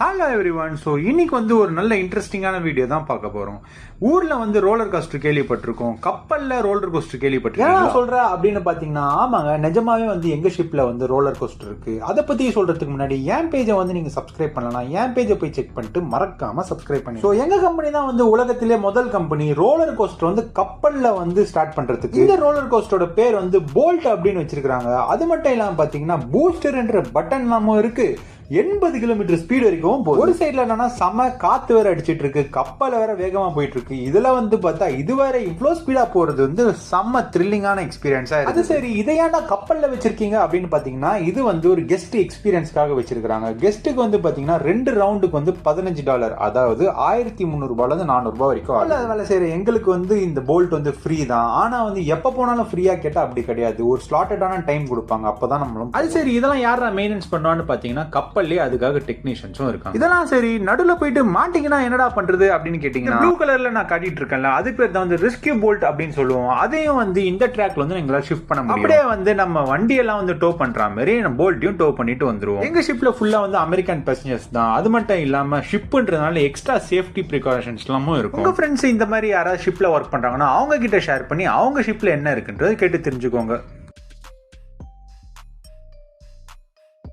Hello everyone. So இன்னைக்கு ஒரு நல்ல இன்ட்ரெஸ்டிங்கான வீடியோ தான் பார்க்க போறோம். ஊர்ல ரோலர் கோஸ்டர் கேள்விப்பட்டிருக்கோம், கப்பல்ல ரோலர் கோஸ்டர் கேள்விப்பட்டிருக்கோம். என்ன சொல்ற அப்படின்னு பாத்தீங்கன்னா, ஆமாங்க, நிஜமாவே எங்க ஷிப்ல ரோலர் கோஸ்டர் இருக்கு. அதை பத்தி சொல்றதுக்கு முன்னாடி என் பேஜை நீங்க சப்ஸ்கிரைப் பண்ணலாம். என் பேஜை போய் செக் பண்ணிட்டு மறக்காம சப்ஸ்கிரைப் பண்ணி. ஸோ எங்க கம்பெனி தான் உலகத்திலே முதல் கம்பெனி ரோலர் கோஸ்டர் கப்பல்ல ஸ்டார்ட் பண்றதுக்கு. இந்த ரோலர் கோஸ்டரோட பேர் போல்ட் அப்படின்னு வச்சிருக்காங்க. அது மட்டும் இல்லாம பாத்தீங்கன்னா பூஸ்டர் என்ற பட்டன் நாமும் இருக்கு. 80 கிலோமீட்டர் ஸ்பீட் வரைக்கும் போகுது. ஒரு சைடுல என்னன்னா செம காத்து வேற அடிச்சிட்டு இருக்கு, கப்பல் வேற வேகமா போயிட்டு இருக்கு. இதுல பார்த்தா இதுவரை இவ்வளவு ஸ்பீடா போறது செம்ம த்ரில்லிங்கான எக்ஸ்பீரியன்ஸா இருக்கு. அது சரி, இதையாண்டா கப்பல்ல வச்சிருக்கீங்க அப்படின்னு பாத்தீங்கன்னா, இது ஒரு கெஸ்ட் எக்ஸ்பீரியன்ஸ்க்காக வச்சிருக்காங்க. கெஸ்ட்டுக்கு பாத்தீங்கன்னா 2 ரவுண்டுக்கு $15, அதாவது 1300 ரூபாயில 400 ரூபாய் வரைக்கும். வேலை சரி, எங்களுக்கு இந்த போல்ட் ஃப்ரீ தான். ஆனா எப்ப போனாலும் ஃப்ரீயா கேட்டா அப்படி கிடையாது. ஒரு ஸ்லாட்டடான டைம் கொடுப்பாங்க, அப்பதான் நம்மளும். அது சரி, இதெல்லாம் யாரா மெயின்டெனன்ஸ் பண்ணுவான்னு பாத்தீங்கன்னா கப்பல் அதுக்காக டெக்னீஷியன்ஸும் இருக்காங்க. இதெல்லாம் சரி, நடுவுல போயிட்டு மாட்டிங்கன்னா என்னடா பண்றது அப்படின்னு கேட்டீங்கன்னா, ப்ளூ கலர்ல நான் காட்டிட்டு இருக்கேன்ல, அது பேர் தான் ரெஸ்கியூ போல்ட் அப்படின்னு சொல்லுவோம். அதையும் இந்த ட்ராக்ல எங்களால ஷிஃப்ட் பண்ண முடியும். அப்படியே நம்ம வண்டி எல்லாம் டோ பண்ற மாதிரி நம்ம போல்ட்டையும் டோ பண்ணிட்டு வந்துருவோம். எங்க ஷிப்ல ஃபுல்லா அமெரிக்கன் பேசஞ்சர்ஸ் தான். அது மட்டும் இல்லாம ஷிப்ன்றதுனால எக்ஸ்ட்ரா சேஃப்டி ப்ரிகாஷன்ஸ் எல்லாமும் இருக்கும். உங்க ஃப்ரெண்ட்ஸ் இந்த மாதிரி யாராவது ஷிப்ல ஒர்க் பண்றாங்கன்னா அவங்க கிட்ட ஷேர் பண்ணி அவங்க ஷிப்ல என்ன இருக்குன்றது கேட்டு தெரிஞ்சுக்கோங்க.